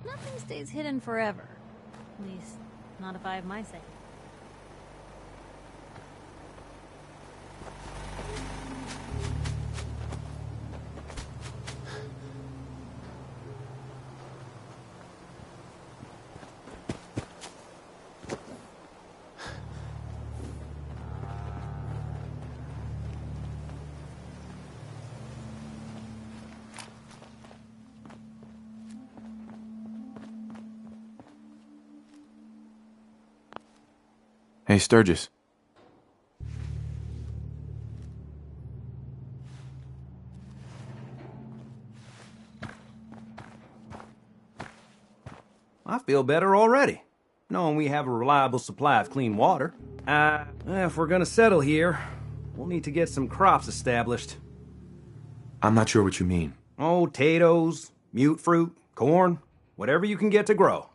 Nothing stays hidden forever. At least, not if I have my say. Hey, Sturgis. I feel better already, knowing we have a reliable supply of clean water. If we're gonna settle here, we'll need to get some crops established. I'm not sure what you mean. Oh, potatoes, mute fruit, corn, whatever you can get to grow.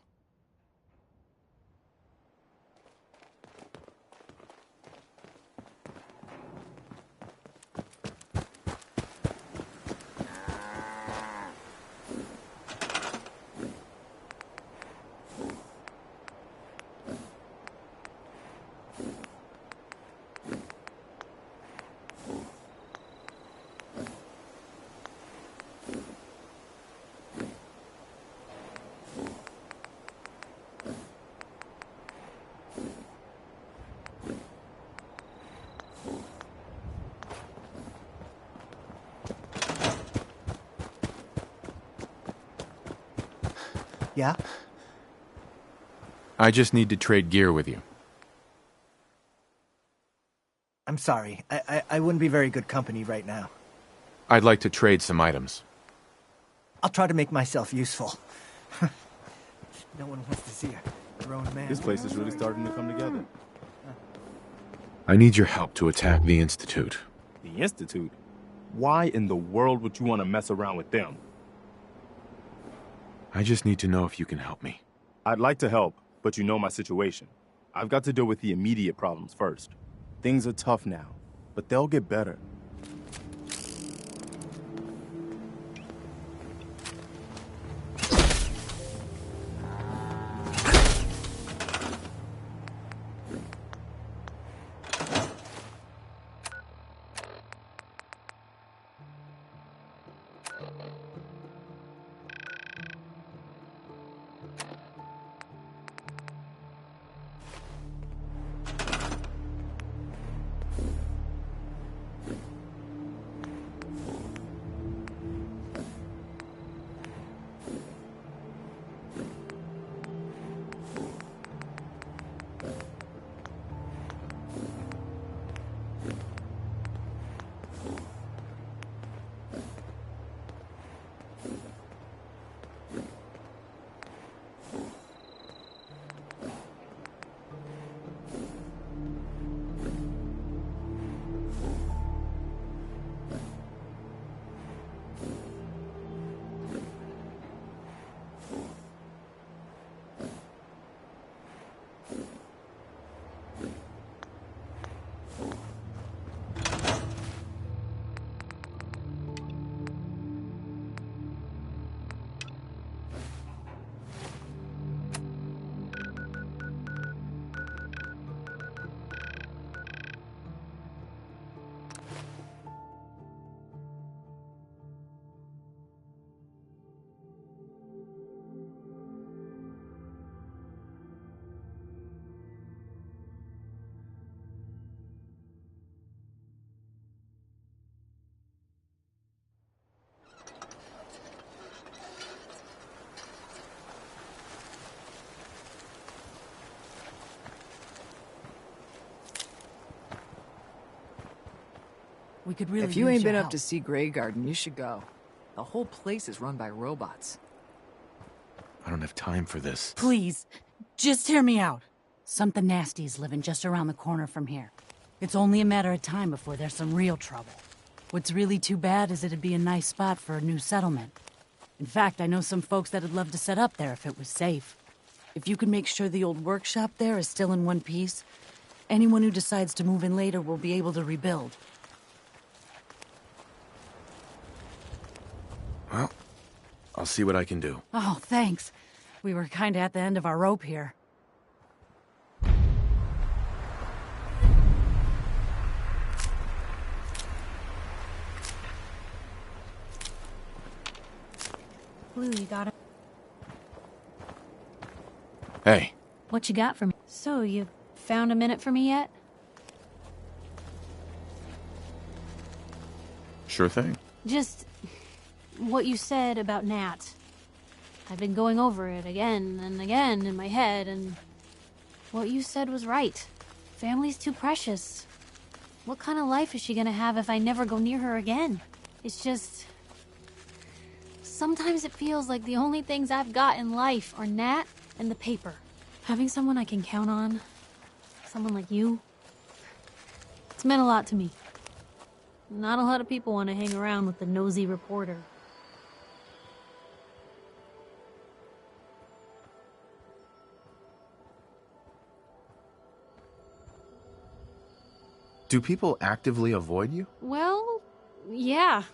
Yeah? I just need to trade gear with you. I'm sorry. I wouldn't be very good company right now. I'd like to trade some items. I'll try to make myself useful. No one wants to see a grown man. This place is really starting to come together. I need your help to attack the Institute. The Institute? Why in the world would you want to mess around with them? I just need to know if you can help me. I'd like to help, but you know my situation. I've got to deal with the immediate problems first. Things are tough now, but they'll get better. We could really If you use ain't your been help. up to see Grey Garden, you should go. The whole place is run by robots. I don't have time for this. Please, just hear me out. Something nasty is living just around the corner from here. It's only a matter of time before there's some real trouble. What's really too bad is it'd be a nice spot for a new settlement. In fact, I know some folks that'd love to set up there if it was safe. If you can make sure the old workshop there is still in one piece, anyone who decides to move in later will be able to rebuild. Well, I'll see what I can do. Oh, thanks. We were kinda at the end of our rope here. Blue, you got him. Hey, What you got for me? So, you found a minute for me yet? sure thing. Just what you said about Nat. I've been going over it again and again in my head, and what you said was right. Family's too precious. What kind of life is she gonna have if I never go near her again? It's just... Sometimes it feels like the only things I've got in life are Nat and the paper. Having someone I can count on, someone like you, it's meant a lot to me. Not a lot of people want to hang around with the nosy reporter. Do people actively avoid you? Well, yeah.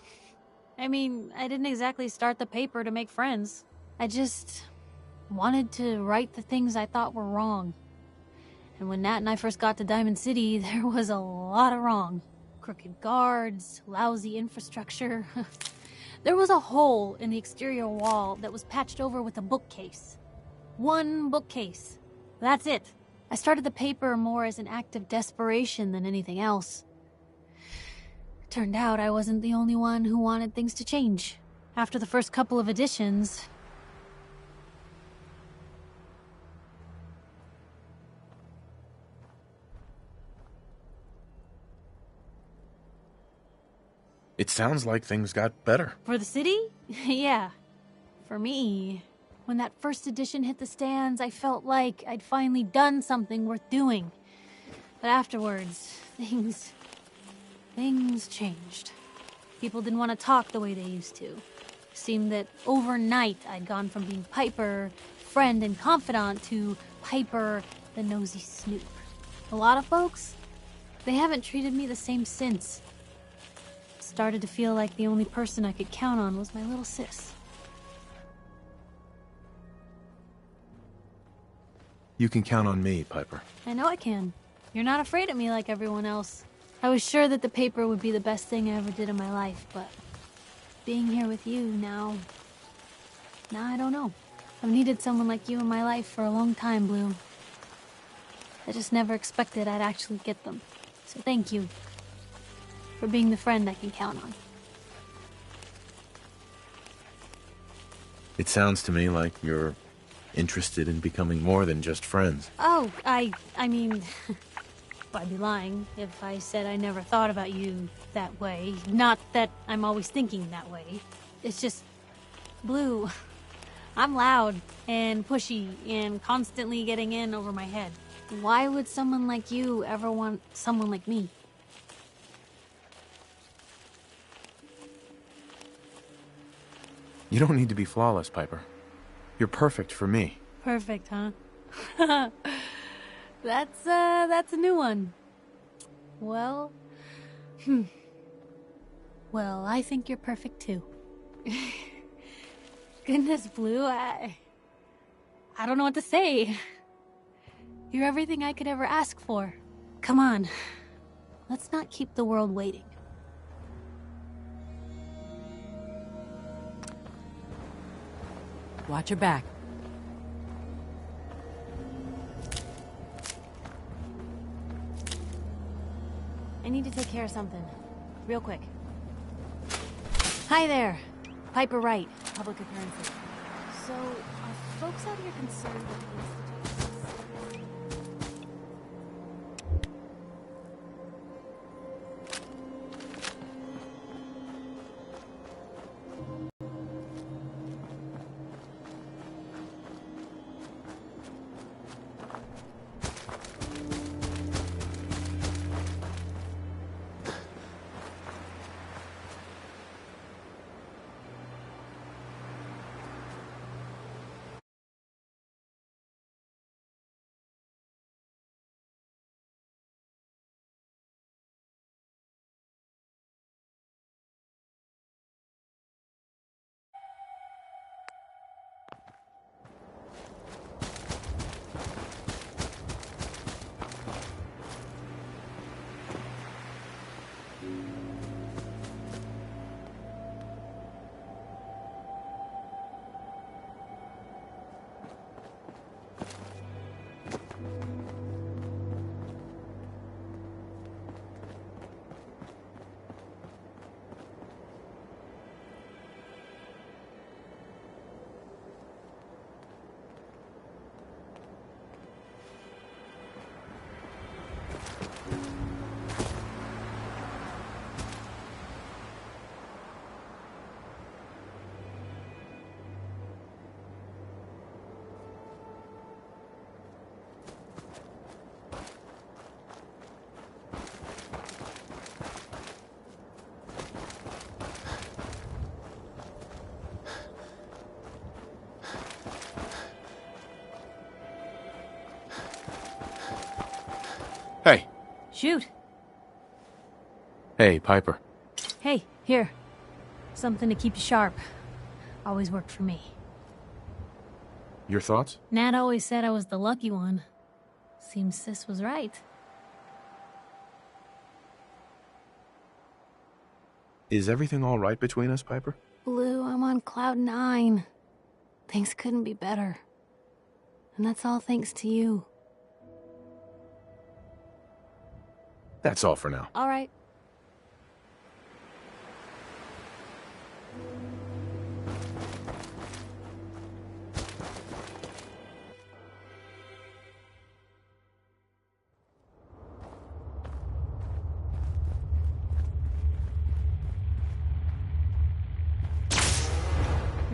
I mean, I didn't exactly start the paper to make friends. I just wanted to right the things I thought were wrong. And when Nat and I first got to Diamond City, there was a lot of wrong. Crooked guards, lousy infrastructure. There was a hole in the exterior wall that was patched over with a bookcase. One bookcase. That's it. I started the paper more as an act of desperation than anything else. Turned out I wasn't the only one who wanted things to change. After the first couple of editions... It sounds like things got better. For the city? Yeah. For me, when that first edition hit the stands, I felt like I'd finally done something worth doing. But afterwards, things changed. People didn't want to talk the way they used to. It seemed that overnight I'd gone from being Piper, friend and confidant, to Piper, the nosy snoop. A lot of folks, they haven't treated me the same since. Started to feel like the only person I could count on was my little sis. You can count on me, Piper. I know I can. You're not afraid of me like everyone else. I was sure that the paper would be the best thing I ever did in my life, but being here with you now I don't know. I've needed someone like you in my life for a long time, Blue. I just never expected I'd actually get them. So thank you for being the friend I can count on. It sounds to me like you're interested in becoming more than just friends. Oh, I mean, I'd be lying if I said I never thought about you that way. Not that I'm always thinking that way. It's just, Blue, I'm loud and pushy and constantly getting in over my head. Why would someone like you ever want someone like me? You don't need to be flawless, Piper. You're perfect for me. Perfect, huh? That's a new one. Well, Well, I think you're perfect too. Goodness, Blue, I don't know what to say. You're everything I could ever ask for. Come on, let's not keep the world waiting. Watch your back. I need to take care of something. Real quick. Hi there. Piper Wright, public appearances. So, are folks out here concerned with the institute? Shoot. Hey, Piper. Hey, here. Something to keep you sharp. Always worked for me. Your thoughts? Nat always said I was the lucky one. Seems Sis was right. Is everything all right between us, Piper? Blue, I'm on cloud 9. Things couldn't be better. And that's all thanks to you. That's all for now. All right.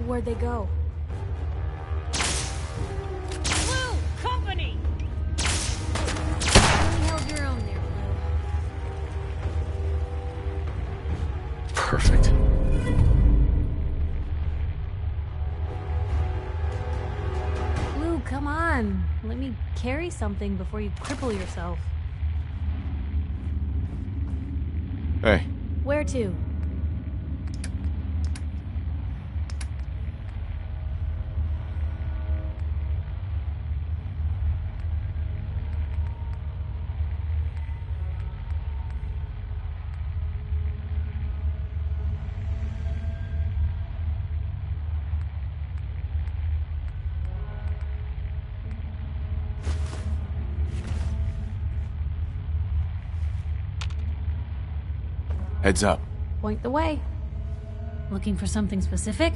Where'd they go? Blue! Company! You held your own there, Blue. Perfect. Blue, come on. Let me carry something before you cripple yourself. Hey, Where to? heads up. Point the way. Looking for something specific?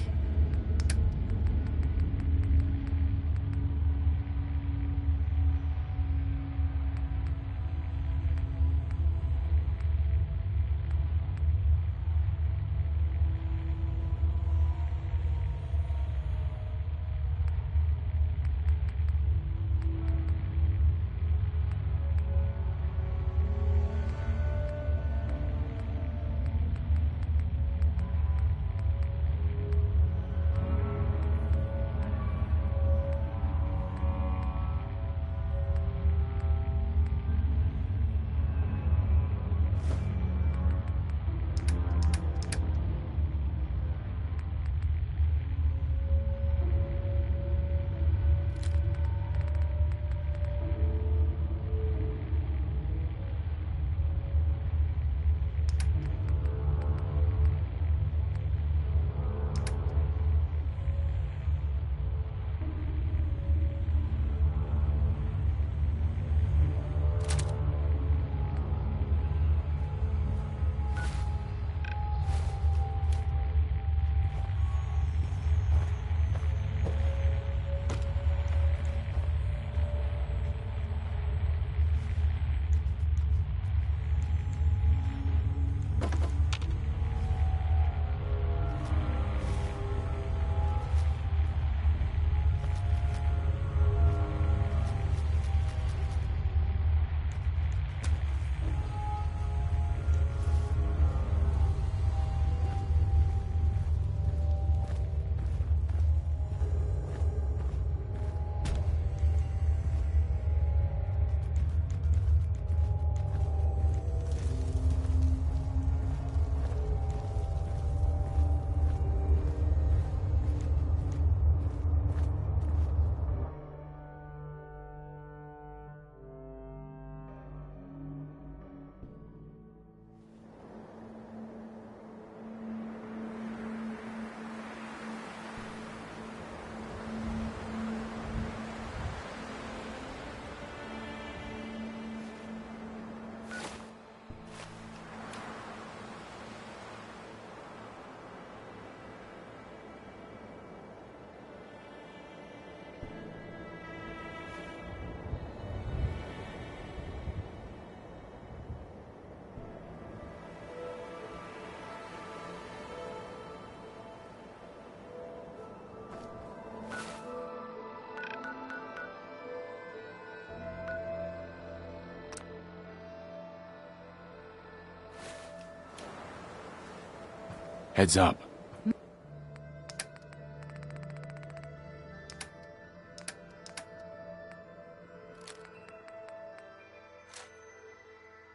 Heads up.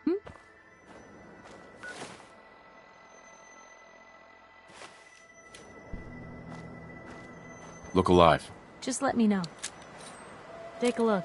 Hmm? Look alive. Just let me know. Take a look.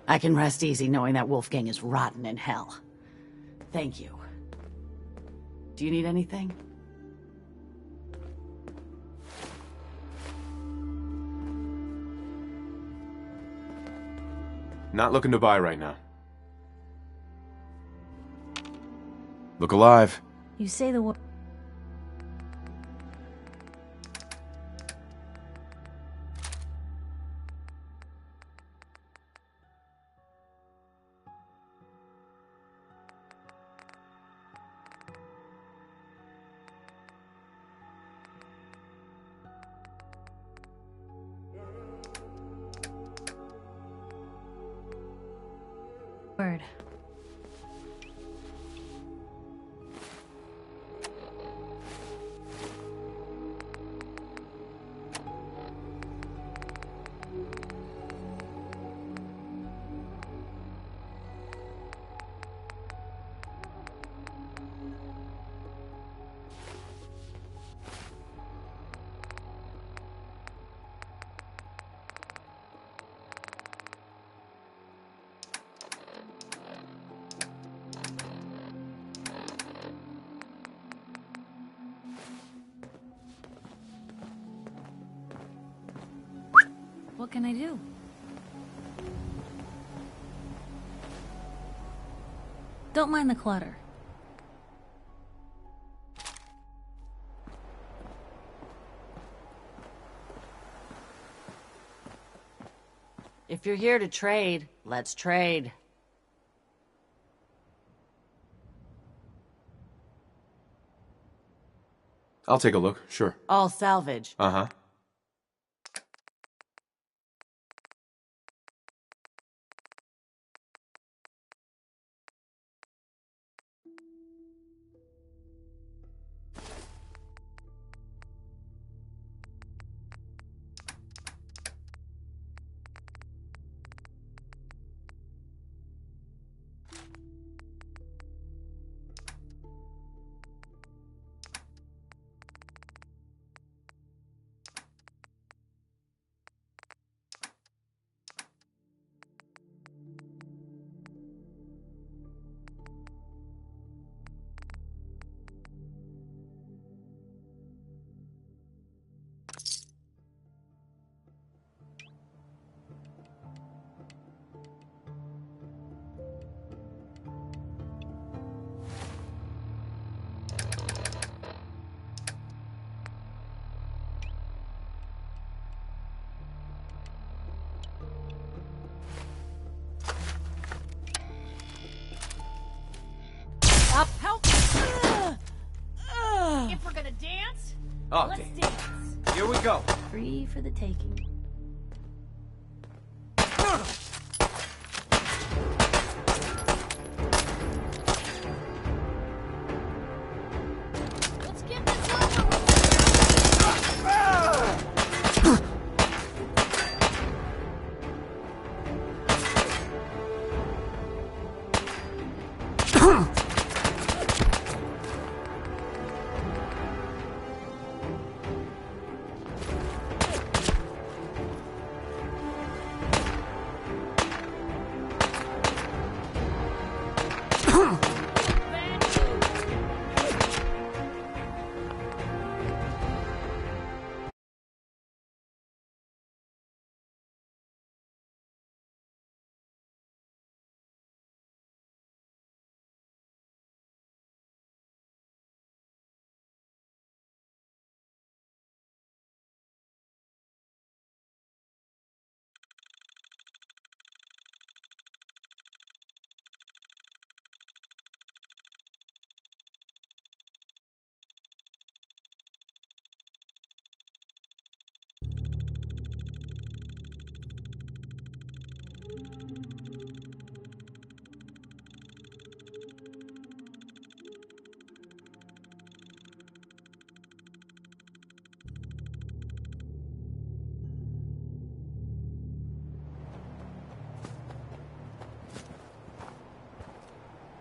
I can rest easy knowing that Wolfgang is rotten in hell. Thank you. Do you need anything? Not looking to buy right now. Look alive. You say the word. Word. What can I do? Don't mind the clutter. If you're here to trade, let's trade. I'll take a look, sure. All salvage. Uh-huh. Up, help me! If we're gonna dance, let's dance. Here we go. Free for the taking. Let's get this over with.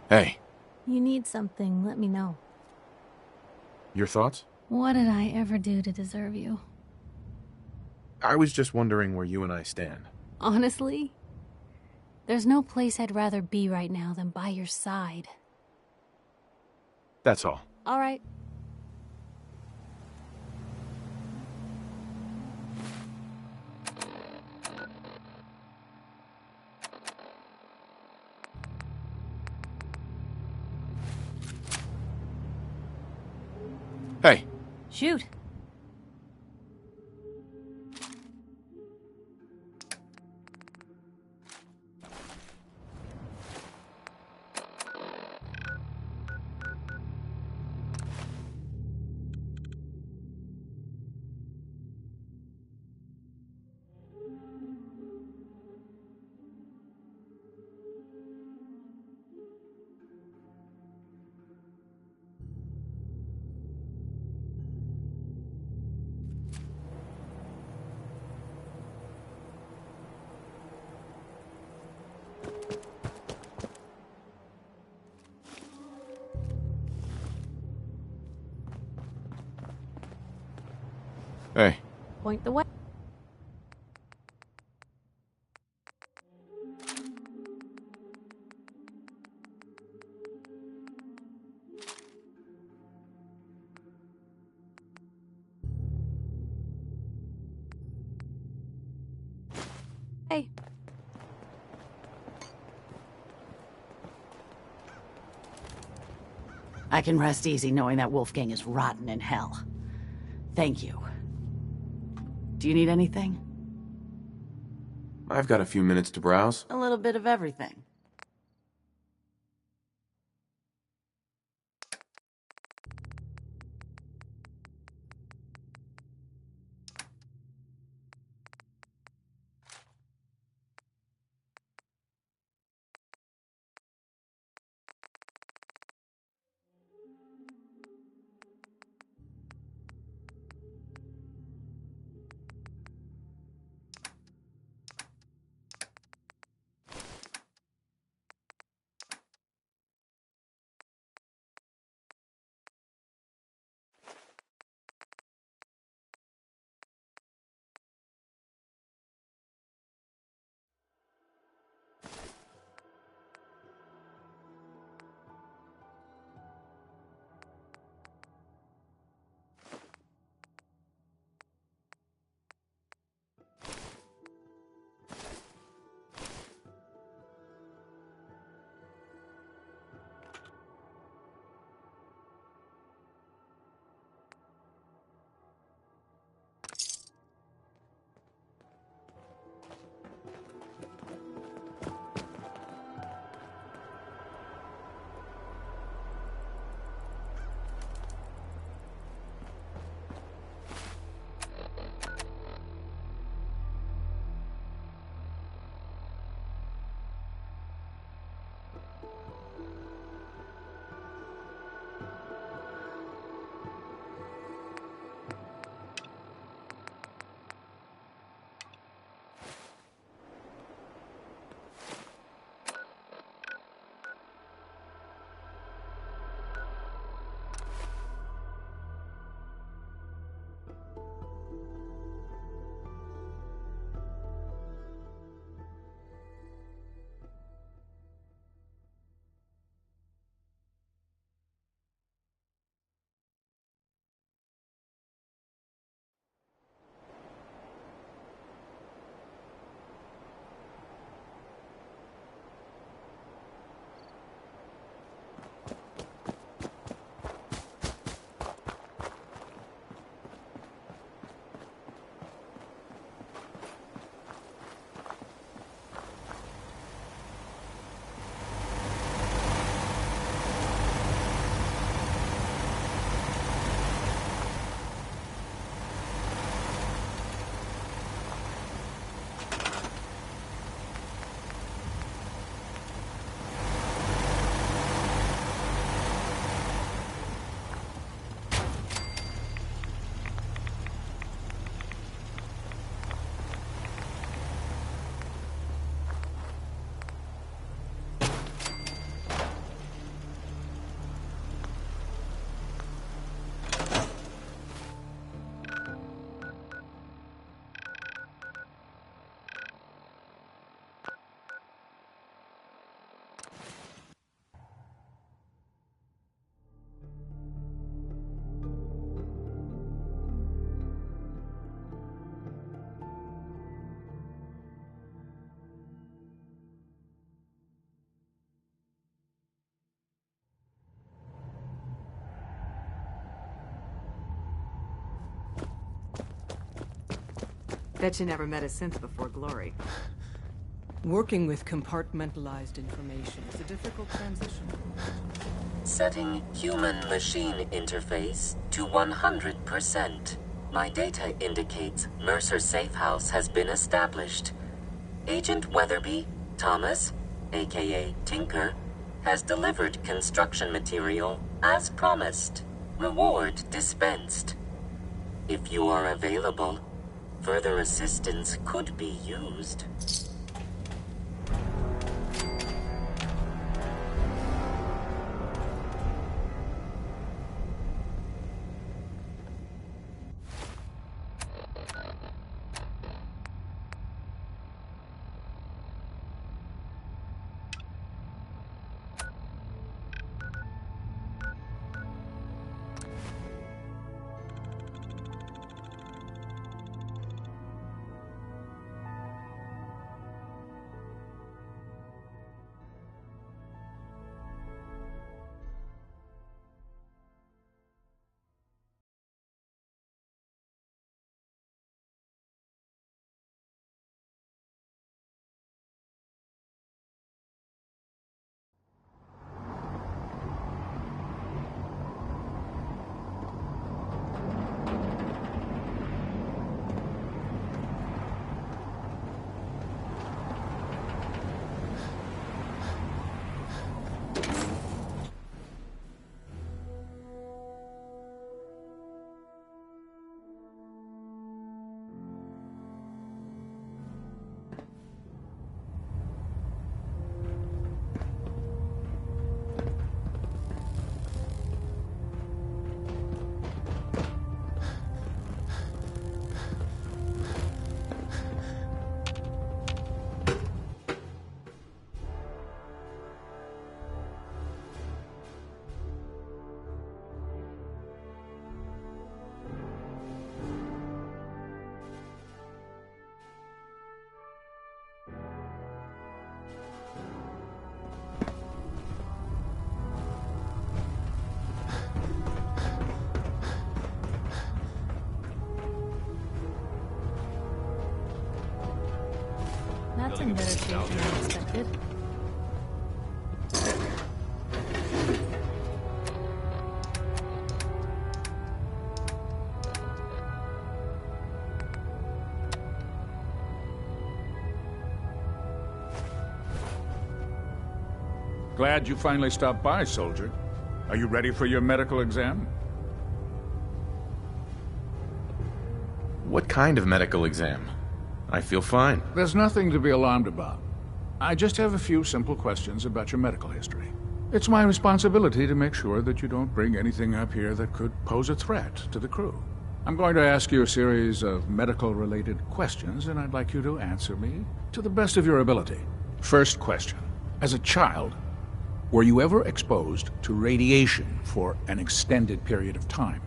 Hey, You need something, let me know. your thoughts? What did I ever do to deserve you? I was just wondering where you and I stand. Honestly, there's no place I'd rather be right now than by your side. That's all. All right. Hey, Shoot. Hey, Point the way. Hey. I can rest easy knowing that Wolfgang is rotten in hell. Thank you. Do you need anything? I've got a few minutes to browse. A little bit of everything. Bet you never met a synth before Glory. Working with compartmentalized information is a difficult transition. Setting human-machine interface to 100%. My data indicates Mercer Safe House has been established. Agent Weatherby, Thomas, aka Tinker, has delivered construction material as promised. Reward dispensed. If you are available, further assistance could be used. That's in better shape than I expected. Glad you finally stopped by, soldier. Are you ready for your medical exam? What kind of medical exam? I feel fine. There's nothing to be alarmed about. I just have a few simple questions about your medical history. It's my responsibility to make sure that you don't bring anything up here that could pose a threat to the crew. I'm going to ask you a series of medical-related questions, and I'd like you to answer me to the best of your ability. First question. As a child, were you ever exposed to radiation for an extended period of time?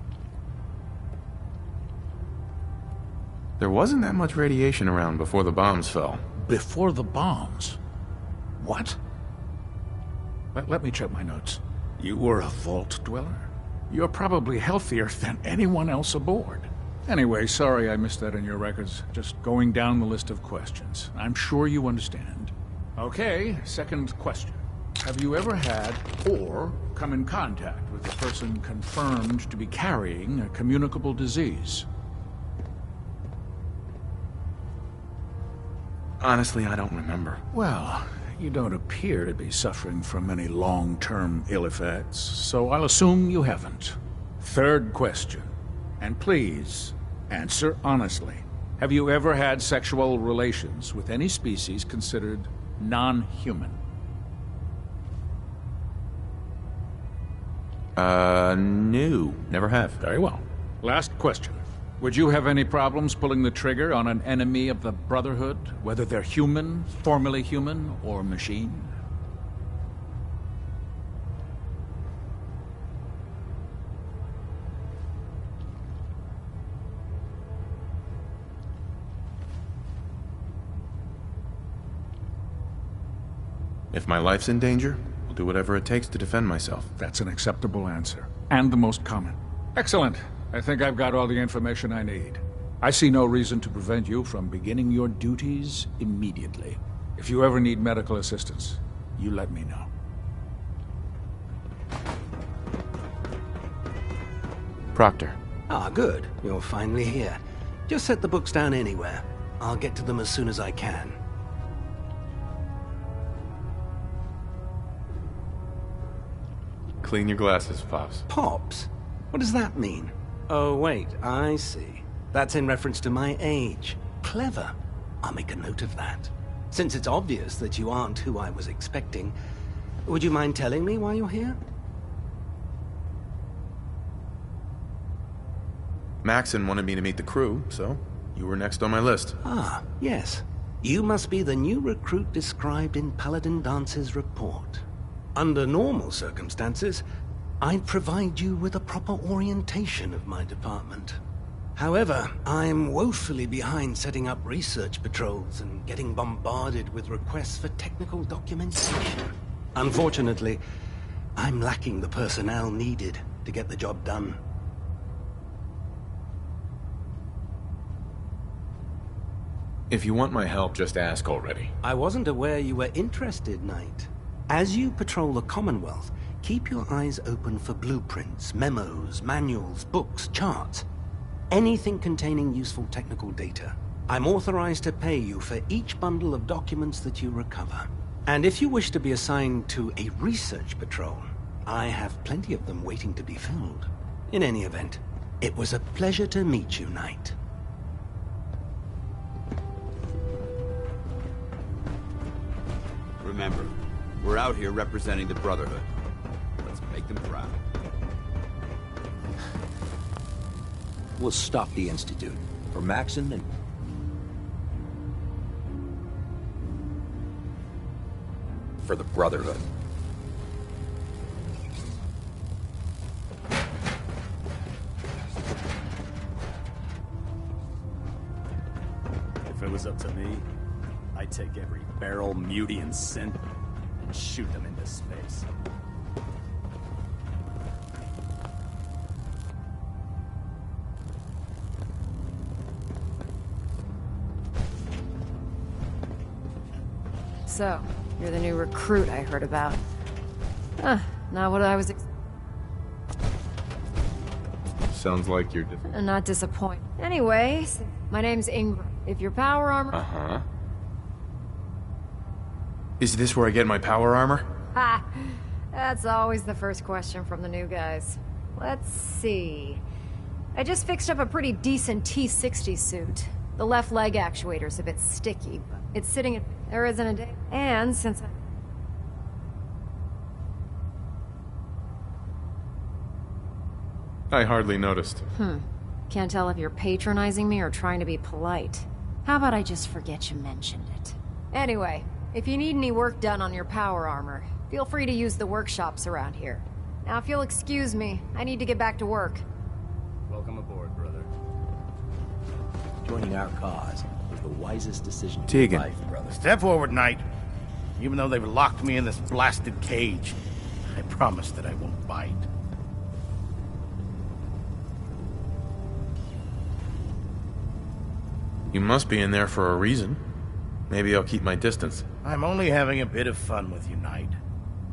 There wasn't that much radiation around before the bombs fell. Before the bombs? What? Let me check my notes. You were a vault dweller? You're probably healthier than anyone else aboard. Anyway, sorry I missed that in your records. Just going down the list of questions. I'm sure you understand. Okay, second question. Have you ever had or come in contact with a person confirmed to be carrying a communicable disease? Honestly, I don't remember. Well, you don't appear to be suffering from any long-term ill effects, so I'll assume you haven't. Third question, and please, answer honestly. Have you ever had sexual relations with any species considered non-human? No. Never have. Very well. Last question. Would you have any problems pulling the trigger on an enemy of the Brotherhood, whether they're human, formerly human, or machine? If my life's in danger, I'll do whatever it takes to defend myself. That's an acceptable answer, and the most common. Excellent. I think I've got all the information I need. I see no reason to prevent you from beginning your duties immediately. If you ever need medical assistance, you let me know. Proctor. Ah, good. You're finally here. Just set the books down anywhere. I'll get to them as soon as I can. Clean your glasses, Pops. Pops? What does that mean? Oh, wait, I see. That's in reference to my age. Clever. I'll make a note of that. Since it's obvious that you aren't who I was expecting, would you mind telling me why you're here? Maxon wanted me to meet the crew, so you were next on my list. Ah, yes. You must be the new recruit described in Paladin Dance's report. Under normal circumstances, I'd provide you with a proper orientation of my department. However, I'm woefully behind setting up research patrols and getting bombarded with requests for technical documentation. Unfortunately, I'm lacking the personnel needed to get the job done. If you want my help, just ask already. I wasn't aware you were interested, Knight. As you patrol the Commonwealth, keep your eyes open for blueprints, memos, manuals, books, charts. Anything containing useful technical data. I'm authorized to pay you for each bundle of documents that you recover. And if you wish to be assigned to a research patrol, I have plenty of them waiting to be filled. In any event, it was a pleasure to meet you, Knight. Remember, we're out here representing the Brotherhood. Let's make them proud. We'll stop the Institute. For Maxon and... for the Brotherhood. If it was up to me, I'd take every barrel, muty, and synth and shoot them into space. So, you're the new recruit I heard about. Huh, not what I was Sounds like you're not disappointed. Anyway, my name's Ingram. If your power armor... Uh-huh. Is this where I get my power armor? Ha! That's always the first question from the new guys. Let's see. I just fixed up a pretty decent T-60 suit. The left leg actuator's a bit sticky, but it's sitting at... There isn't a day. And since I hardly noticed. Can't tell if you're patronizing me or trying to be polite. How about I just forget you mentioned it? Anyway, if you need any work done on your power armor, feel free to use the workshops around here. Now, if you'll excuse me, I need to get back to work. Welcome aboard, brother. Joining our cause was the wisest decision of Tegan. your life, brother. Step forward, Knight. Even though they've locked me in this blasted cage, I promise that I won't bite. You must be in there for a reason. Maybe I'll keep my distance. I'm only having a bit of fun with you, Knight.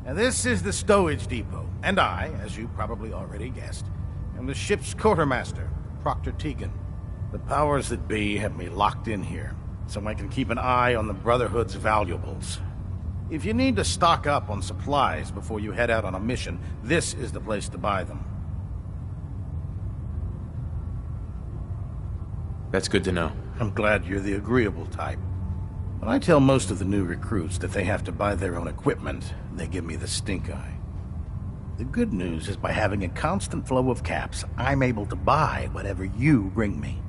Now, this is the stowage depot, and I, as you probably already guessed, am the ship's quartermaster, Proctor Tegan. The powers that be have me locked in here, so I can keep an eye on the Brotherhood's valuables. If you need to stock up on supplies before you head out on a mission, this is the place to buy them. That's good to know. I'm glad you're the agreeable type. When I tell most of the new recruits that they have to buy their own equipment, they give me the stink eye. The good news is by having a constant flow of caps, I'm able to buy whatever you bring me.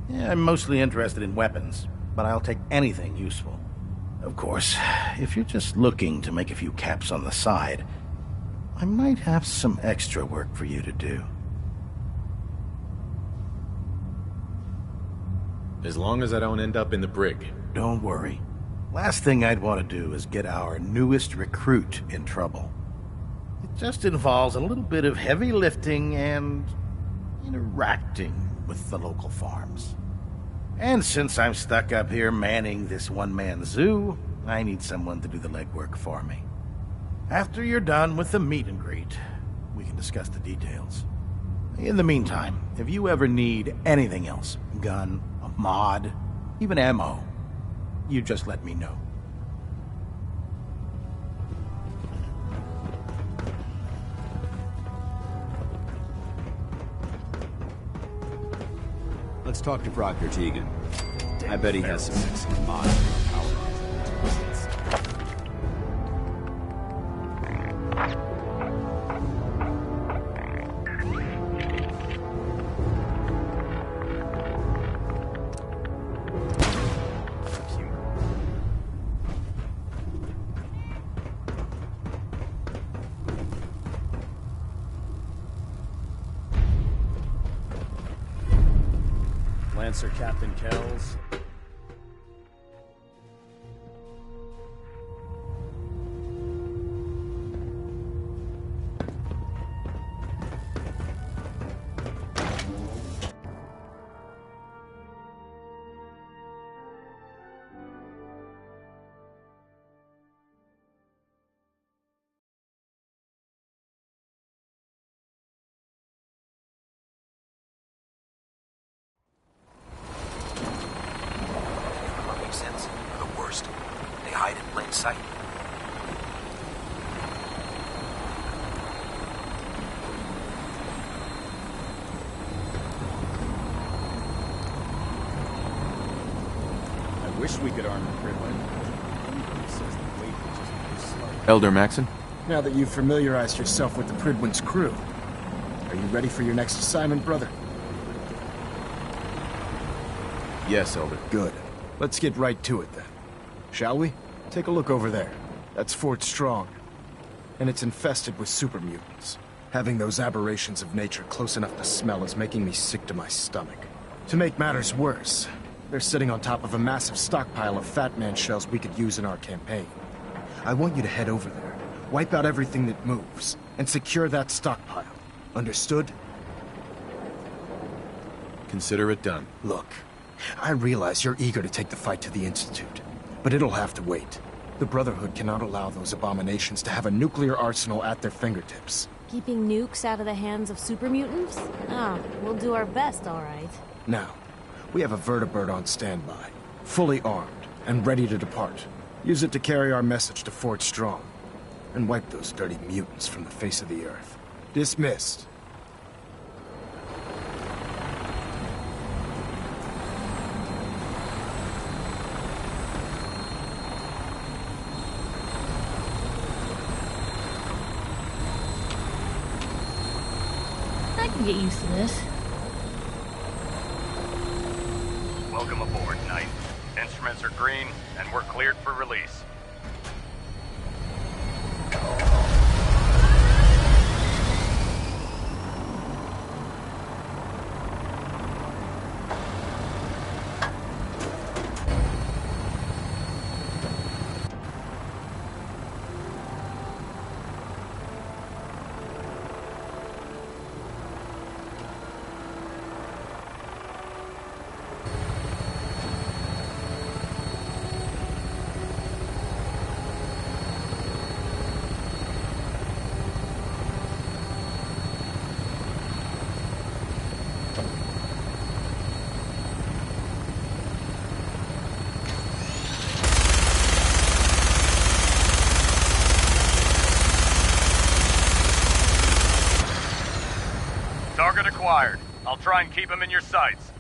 Yeah, I'm mostly interested in weapons, but I'll take anything useful. Of course, if you're just looking to make a few caps on the side, I might have some extra work for you to do. As long as I don't end up in the brig. Don't worry. Last thing I'd want to do is get our newest recruit in trouble. It just involves a little bit of heavy lifting and interacting with the local farms. And since I'm stuck up here manning this one-man zoo, I need someone to do the legwork for me. After you're done with the meet and greet, we can discuss the details. In the meantime, if you ever need anything else, gun, a mod, even ammo, you just let me know. Let's talk to Proctor Tegan. I bet he has some excellent mods for power. Lancer Captain Kells. Sense. The worst. They hide in plain sight. I wish we could arm the Pridwin. Everybody says the weight is just too slow. Elder Maxon? Now that you've familiarized yourself with the Pridwin's crew, are you ready for your next assignment, brother? Yes, Elder. Good. Let's get right to it then. Shall we? Take a look over there. That's Fort Strong. And it's infested with super mutants. Having those aberrations of nature close enough to smell is making me sick to my stomach. To make matters worse, they're sitting on top of a massive stockpile of Fat Man shells we could use in our campaign. I want you to head over there, wipe out everything that moves, and secure that stockpile. Understood? Consider it done. Look, I realize you're eager to take the fight to the Institute, but it'll have to wait. The Brotherhood cannot allow those abominations to have a nuclear arsenal at their fingertips. Keeping nukes out of the hands of super mutants? Ah, we'll do our best, all right. Now, we have a vertibird on standby, fully armed, and ready to depart. Use it to carry our message to Fort Strong, and wipe those dirty mutants from the face of the earth. Dismissed. I can get used to this. Welcome aboard, Knight. Instruments are green, and we're cleared for release. Target acquired. I'll try and keep him in your sights.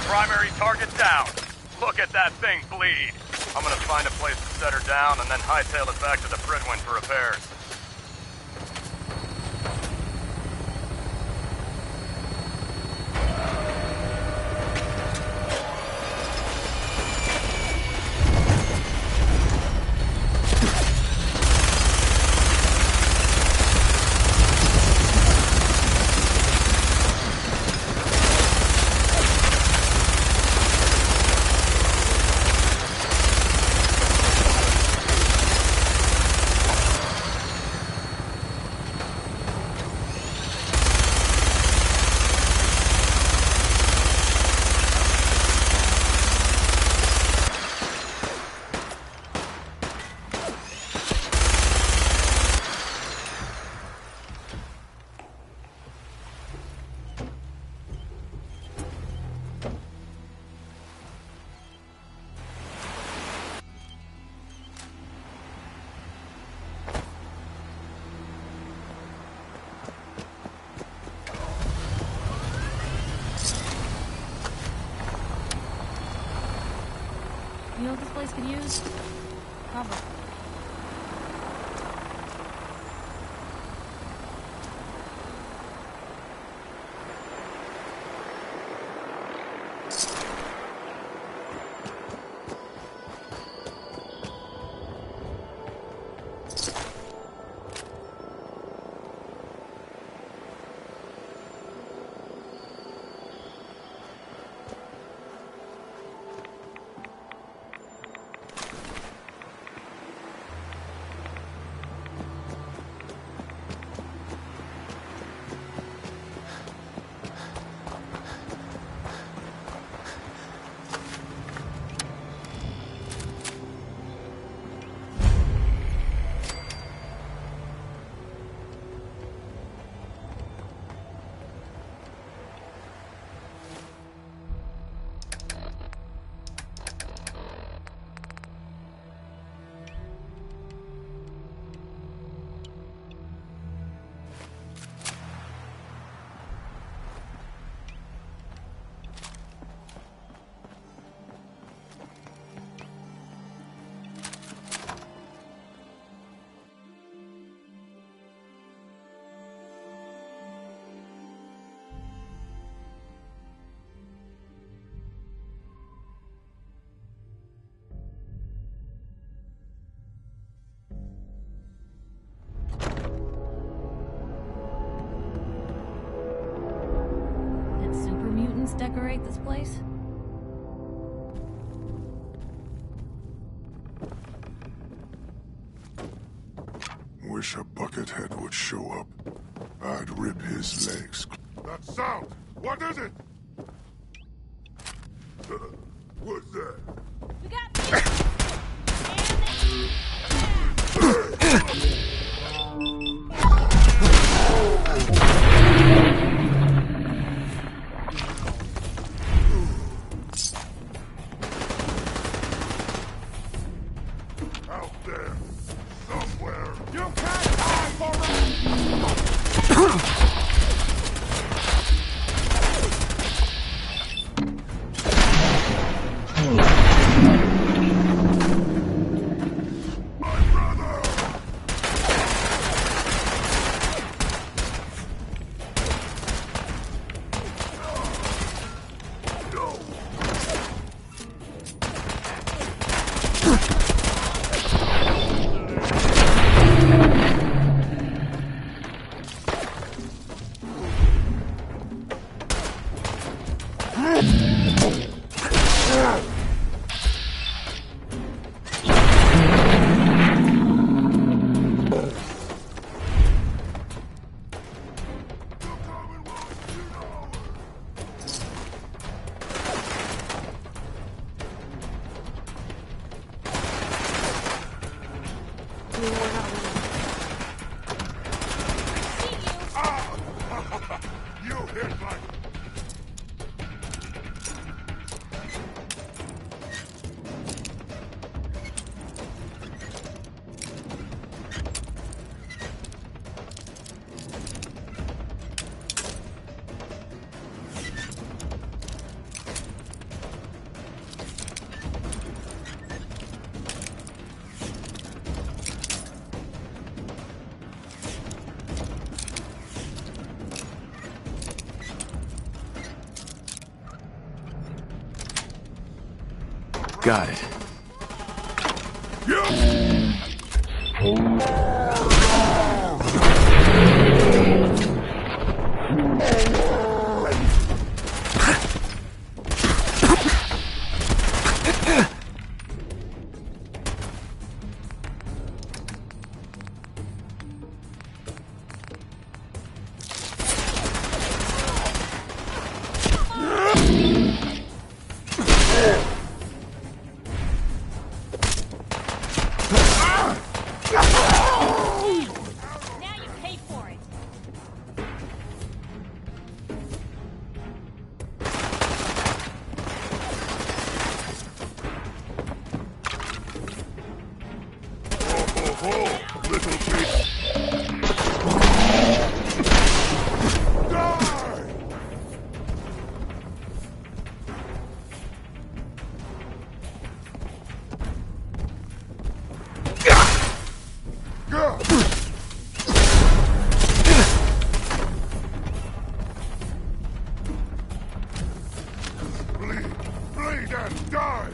Primary target down. Look at that thing bleed. I'm gonna find a place to set her down and then hightail it back to the Fridwin for repairs. You know what this place could use? Cover. friends decorate this place? Wish a buckethead would show up. I'd rip his legs. That sound! What is it? What's that? We got Out there, somewhere. You can't hide You hit my... Got it. Bleed and die!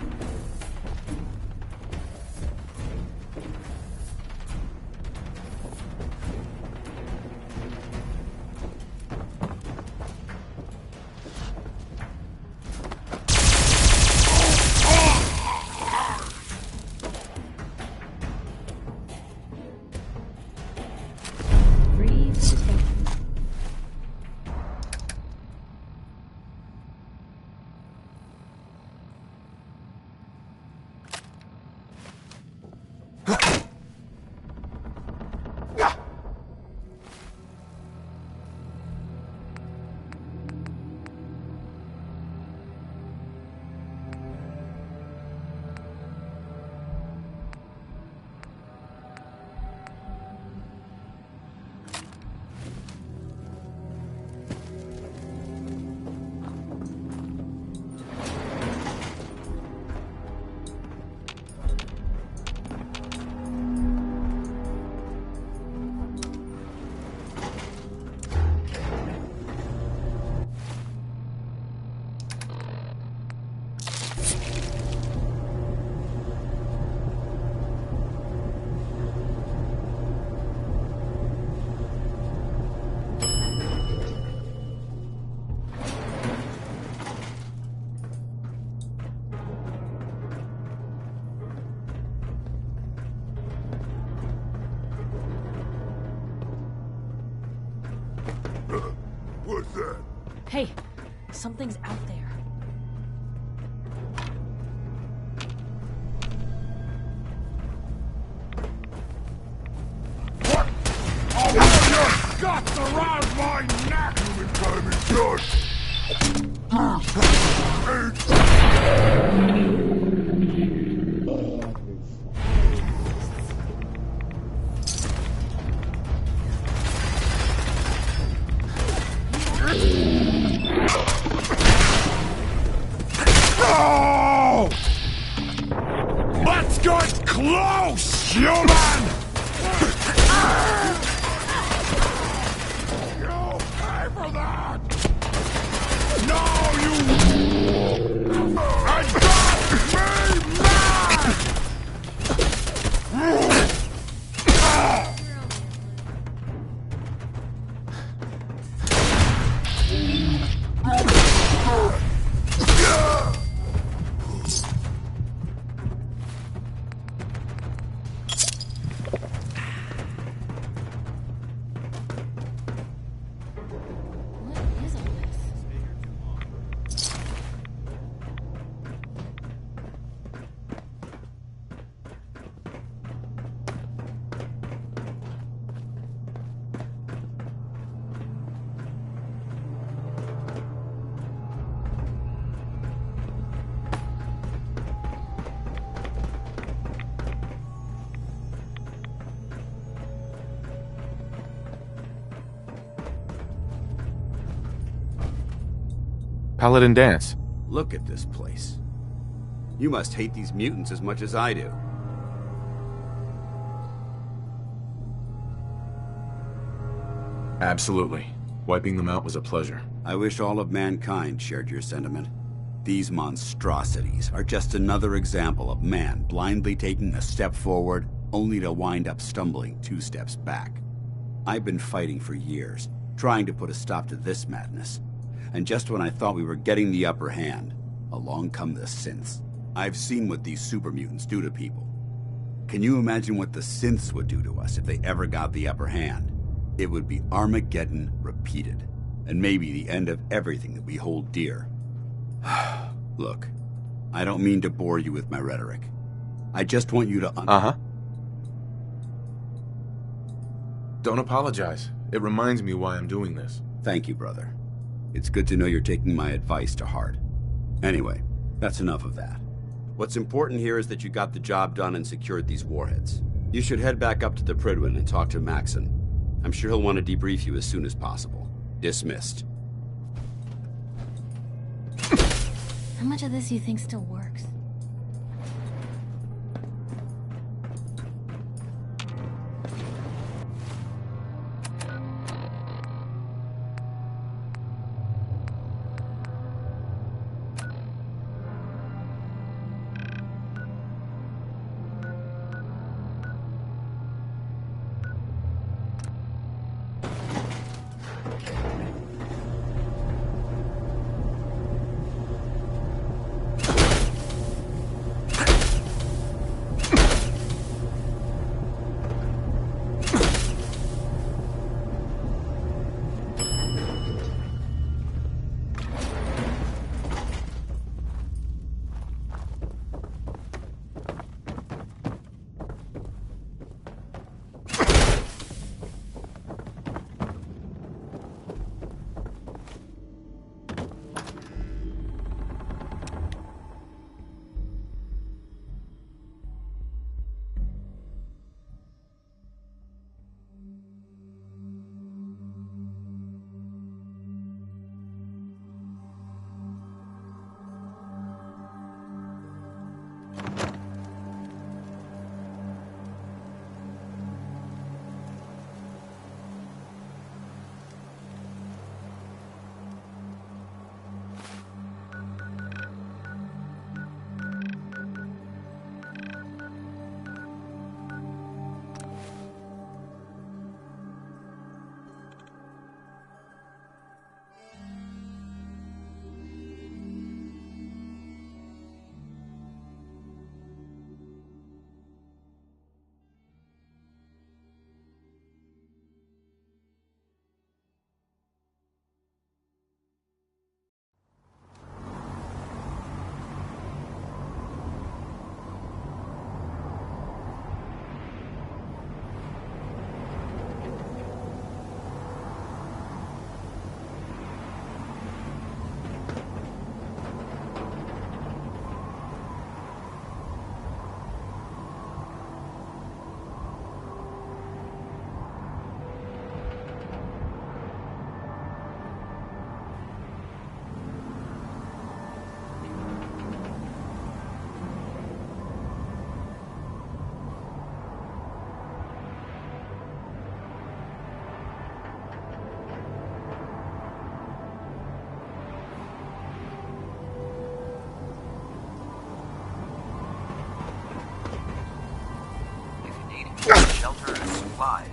Hey, something's out there. Your guts around my neck! Human time is done! Oh! Let's get close, human! You pay for that! No, you... And got me mad! Paladin dance. Look at this place. You must hate these mutants as much as I do. Absolutely. Wiping them out was a pleasure. I wish all of mankind shared your sentiment. These monstrosities are just another example of man blindly taking a step forward, only to wind up stumbling 2 steps back. I've been fighting for years, trying to put a stop to this madness. And just when I thought we were getting the upper hand, along come the synths. I've seen what these super mutants do to people. Can you imagine what the synths would do to us if they ever got the upper hand? It would be Armageddon repeated, and maybe the end of everything that we hold dear. Look, I don't mean to bore you with my rhetoric. I just want you to Don't apologize. It reminds me why I'm doing this. Thank you, brother. It's good to know you're taking my advice to heart. Anyway, that's enough of that. What's important here is that you got the job done and secured these warheads. You should head back up to the Prydwen and talk to Maxon. I'm sure he'll want to debrief you as soon as possible. Dismissed. How much of this you think still works? supply.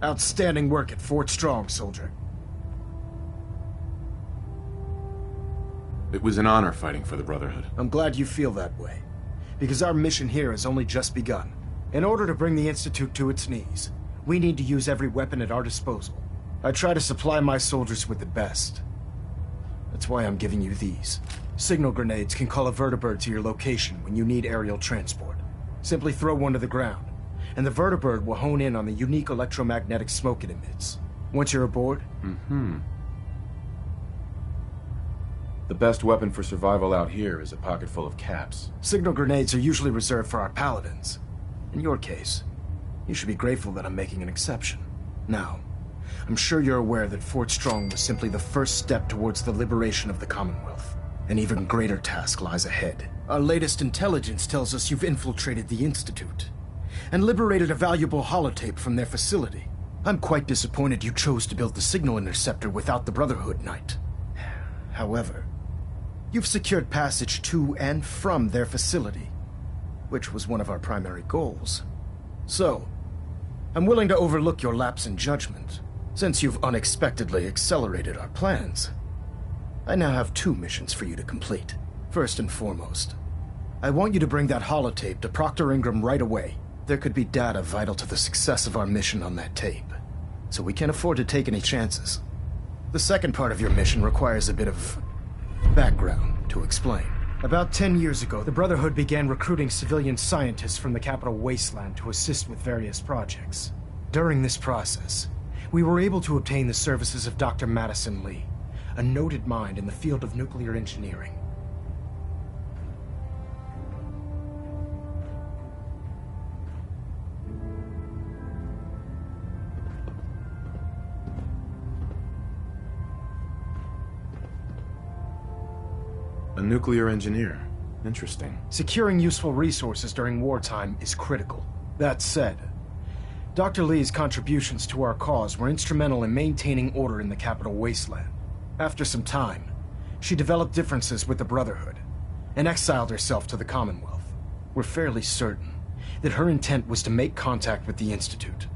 Outstanding work at Fort Strong, soldier. It was an honor fighting for the Brotherhood. I'm glad you feel that way, because our mission here has only just begun. In order to bring the Institute to its knees, we need to use every weapon at our disposal. I try to supply my soldiers with the best. That's why I'm giving you these. Signal grenades can call a vertibird to your location when you need aerial transport. Simply throw one to the ground, and the vertibird will hone in on the unique electromagnetic smoke it emits. Once you're aboard... The best weapon for survival out here is a pocket full of caps. Signal grenades are usually reserved for our paladins. In your case, you should be grateful that I'm making an exception. Now, I'm sure you're aware that Fort Strong was simply the first step towards the liberation of the Commonwealth. An even greater task lies ahead. Our latest intelligence tells us you've infiltrated the Institute and liberated a valuable holotape from their facility. I'm quite disappointed you chose to build the signal interceptor without the Brotherhood, Knight. However, you've secured passage to and from their facility, which was one of our primary goals. So, I'm willing to overlook your lapse in judgment, since you've unexpectedly accelerated our plans. I now have 2 missions for you to complete. First and foremost, I want you to bring that holotape to Proctor Ingram right away. There could be data vital to the success of our mission on that tape, so we can't afford to take any chances. The second part of your mission requires a bit of background to explain. About 10 years ago, the Brotherhood began recruiting civilian scientists from the capital wasteland to assist with various projects. During this process, we were able to obtain the services of Dr. Madison Lee, a noted mind in the field of nuclear engineering. A nuclear engineer. Interesting. Securing useful resources during wartime is critical. That said, Dr. Lee's contributions to our cause were instrumental in maintaining order in the capital wasteland. After some time, she developed differences with the Brotherhood and exiled herself to the Commonwealth. We're fairly certain that her intent was to make contact with the Institute.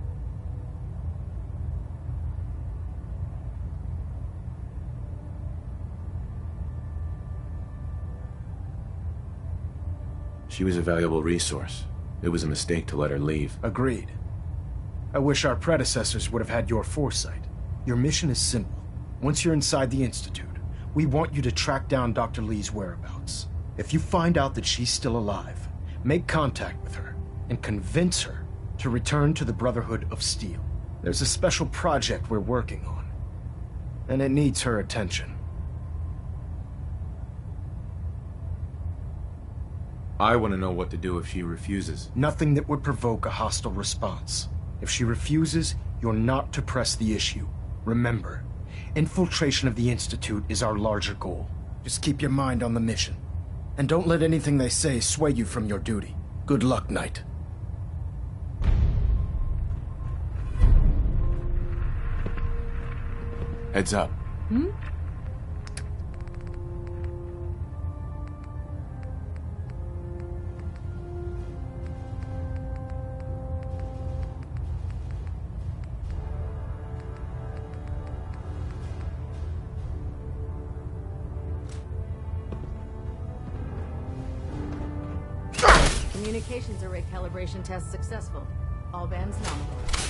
She was a valuable resource. It was a mistake to let her leave. Agreed. I wish our predecessors would have had your foresight. Your mission is simple. Once you're inside the Institute, we want you to track down Dr. Lee's whereabouts. If you find out that she's still alive, make contact with her and convince her to return to the Brotherhood of Steel. There's a special project we're working on, and it needs her attention. I want to know what to do if she refuses. Nothing that would provoke a hostile response. If she refuses, you're not to press the issue. Remember, infiltration of the Institute is our larger goal. Just keep your mind on the mission. And don't let anything they say sway you from your duty. Good luck, Knight. Heads up. Communications array calibration test successful. All bands nominal.